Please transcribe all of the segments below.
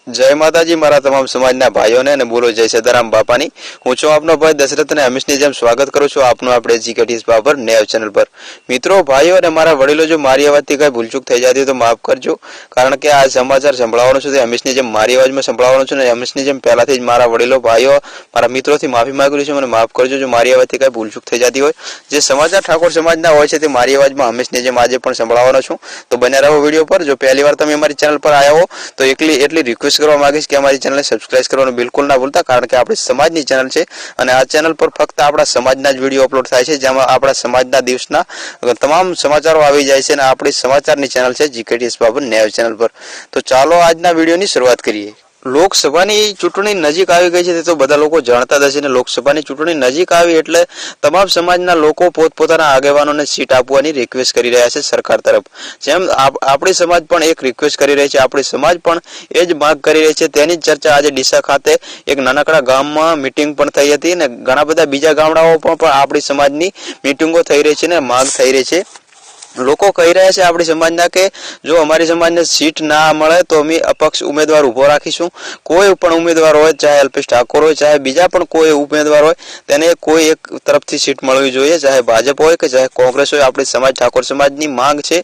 जय माताजी मारा तमाम समाजना भाईओने ने बोलो जय सदाराम बापानी। हूँ छुं आपनो भाई दशरथ ने हमेशनी जेम स्वागत करूं छुं आपनो आपणे एज्युकेटिव्स बाबर न्याय चैनल पर। मित्रों भाईओ अने मारा वडीलो जो मारी अवाजथी कई भूलचूक थई जाती तो माफ करजो, कारण के आ समाचार संभळावવાનો छुं ते हमेशनी जेम मारी अवाजमां संभळावવાનો छुं ने हमेशनी जेम पहेलाथी ज मारा वडीलो भाईओ मारा मित्रोथी माफी मांगी छुं, मने माफ करजो जो मारी अवाजथी कई भूलचूक थई जाती होय। जे समाचार ठाकोर समाजना होय छे ते मारी अवाजमां हमेशनी जेम आजे पण संभळावવાનો छुं, तो बने रहो विडियो पर। जो पहली वार तमे अमारी चैनल पर आया हो तो एटली रिक्वेस्ट करवा मांगीश के अमारी चैनल ने सब्सक्राइब करवानुं बिल्कुल ना भूलता, कारण के आपणी समाजनी चैनल छे अने आ चैनल पर फक्त आपणा समाजना ज विडियो अपलोड थाय छे, जेमां आपणा समाजना दिवसना तमाम समाचारो आवी जाय छे अने आपणी समाचारनी चैनल छे जीकेटीएस बाबर न्याय चैनल पर। तो चालो आजना विडियोनी शरूआत करीए। લોકસભાની ચૂંટણી નજીક આવી ગઈ છે તે તો બધા લોકો જાણતા જ હશે ને લોકસભાની ચૂંટણી નજીક આવી એટલે તમામ સમાજના લોકો પોતપોતાના આગેવાનોને સીટ આપવાની રિક્વેસ્ટ કરી રહ્યા છે સરકાર તરફ। જેમ આપણી સમાજ પણ એક રિક્વેસ્ટ કરી રહી છે, આપણી સમાજ પણ એ જ માંગ કરી રહી છે। તેની જ ચર્ચા આજે ડીસા ખાતે એક નાનકડા ગામમાં મીટિંગ પણ થઈ હતી અને ઘણા બધા બીજા ગામડાઓ પણ આપણી સમાજની મીટિંગો થઈ રહી છે ને માંગ થઈ રહી છે। લોકો કહી રહ્યા છે આપણી સમાજના કે જો અમારી સમાજને સીટ ના મળે તો અમે અપક્ષ ઉમેદવાર ઉભો રાખીશું। કોઈ પણ ઉમેદવાર હોય, ચાહે અલ્પેશ ઠાકોર હોય, ચાહે બીજા પણ કોઈ ઉમેદવાર હોય, તેને કોઈ એક તરફથી સીટ મળવી જોઈએ, ચાહે ભાજપ હોય કે ચાહે કોંગ્રેસ હોય। આપણી સમાજ ઠાકોર સમાજની માંગ છે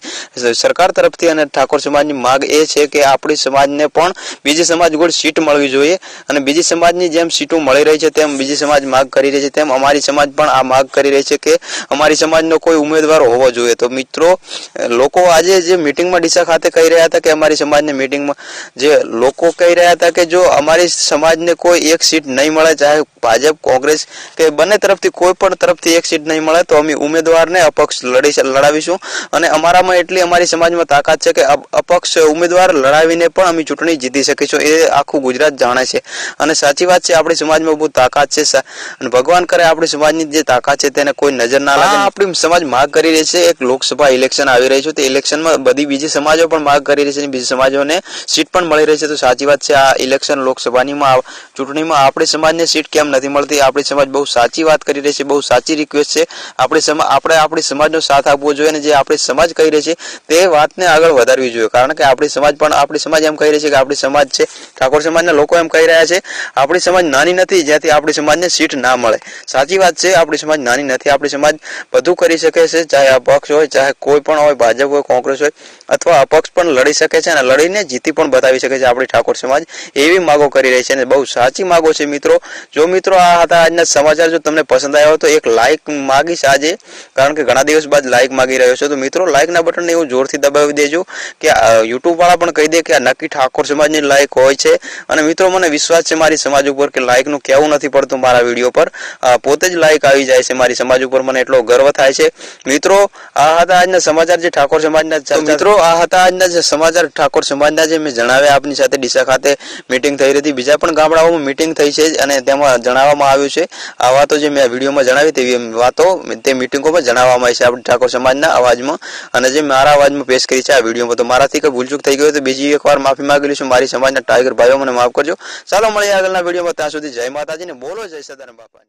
સરકાર તરફથી અને ઠાકોર સમાજની માંગ એ છે કે આપણી સમાજને પણ બીજી સમાજ જોડે સીટ મળવી જોઈએ અને બીજી સમાજની જેમ સીટો મળી રહી છે તેમ બીજી સમાજ માંગ કરી રહી છે તેમ અમારી સમાજ પણ આ માંગ કરી રહી છે કે અમારી સમાજનો કોઈ ઉમેદવાર હોવો જોઈએ। તો મિત્રો લોકો આજે જે મીટિંગમાં ડીસા ખાતે કહી રહ્યા હતા કે અમારી સમાજની મીટિંગમાં જે લોકો કહી રહ્યા હતા કે જો અમારી સમાજને કોઈ એક સીટ નહીં મળે, ચાહે ભાજપ કોંગ્રેસ કે બંને તરફથી કોઈ પણ તરફથી એક સીટ નહીં મળે તો અમે ઉમેદવારને અપક્ષ લડાવીશું અને અમારામાં એટલી અમારી સમાજમાં તાકાત છે કે અપક્ષ ઉમેદવાર લડાવીને પણ અમે ચૂંટણી જીતી શકીશું। એ આખું ગુજરાત જાણે છે અને સાચી વાત છે, આપણી સમાજમાં બહુ તાકાત છે અને ભગવાન કરે આપણી સમાજની જે તાકાત છે તેને કોઈ નજર ના લાગે। આપણી સમાજ માંગ કરી રહી છે એક લોકસભા ઇલેક્શન આવી રહી છે તો ઇલેક્શનમાં બધી બીજી સમાજો પણ માંગ કરી રહી છે, બીજી સમાજોને સીટ પણ મળી રહી છે। તો સાચી વાત છે, આ ઇલેક્શન લોકસભાનીમાં ચૂંટણીમાં આપણી સમાજને સીટ કેમ નથી મળતી, આપણી સમાજ બહુ સાચી વાત કરી રહી છે, બહુ સાચી રિક્વેસ્ટ છે। આપણી સમાજનો સાથ આપવો જોઈએ અને જે આપણી સમાજ કહી રહી છે તે વાતને આગળ વધારવી જોઈએ, કારણ કે આપણી સમાજ એમ કહી રહી છે કે આપણી સમાજ છે, ઠાકોર સમાજના લોકો એમ કહી રહ્યા છે આપણી સમાજ નાની નથી જ્યાંથી આપણી સમાજને સીટ ના મળે। સાચી વાત છે, આપણી સમાજ નાની નથી, આપણી સમાજ બધું કરી શકે છે, ચાહે અપક્ષ હોય, ચાહે કોઈ પણ હોય, ભાજપ હોય, કોંગ્રેસ હોય અથવા અપક્ષ પણ લડી શકે છે અને લડીને જીતી પણ બતાવી શકે છે। આપણી ઠાકોર સમાજ એવી માગો કરી રહી છે અને બહુ સાચી માગો છે। મિત્રો જો મિત્રો આ હતા આજના સમાચાર, જો તમને પસંદ આવ્યો તો એક લાઈક માગીશ આજે, કારણ કે ઘણા દિવસ બાદ લાઈક માગી રહ્યો છું। તો મિત્રો લાઈકના બટનને એવું જોરથી દબાવી દેજો કે યુટ્યુબ વાળા પણ કહી દે કે આ નક્કી ઠાકોર સમાજની લાઈક હોય છે અને મિત્રો મને વિશ્વાસ છે મારી સમાજ ઉપર કે લાઈકનું કહેવું નથી પડતું મારા વિડીયો પર, પોતે જ લાઈક આવી જાય છે મારી સમાજ ઉપર, મને એટલો ગર્વ થાય છે। મિત્રો આ હતા આજના સમાચાર જે ઠાકોર સમાજના સમાચાર ઠાકોર સમાજના જે મેં જણાવ્યા આપની સાથે ડીસા ખાતે મીટિંગ થઈ હતી, બીજા પણ ગામડાઓમાં મીટિંગ થઈ છે અને તેમાં જણાવવામાં આવ્યું છે આ વાતો જે મેં વિડીયોમાં જણાવી તેવી વાતો તે મીટિંગોમાં જણાવવામાં આવી છે આપણી ઠાકોર સમાજના અવાજમાં અને જે મારા અવાજમાં પેશ કરી છે આ વિડીયોમાં। તો મારાથી કોઈ ભૂલચૂક થઈ ગઈ તો બીજી એકવાર માફી માંગી લઈશું મારી સમાજના ટાઈગર ભાઈઓ, મને માફ કરજો। ચાલો મળીએ આગળના વિડીયોમાં, ત્યાં સુધી જય માતાજી ને બોલો જય સદારામ બાપા।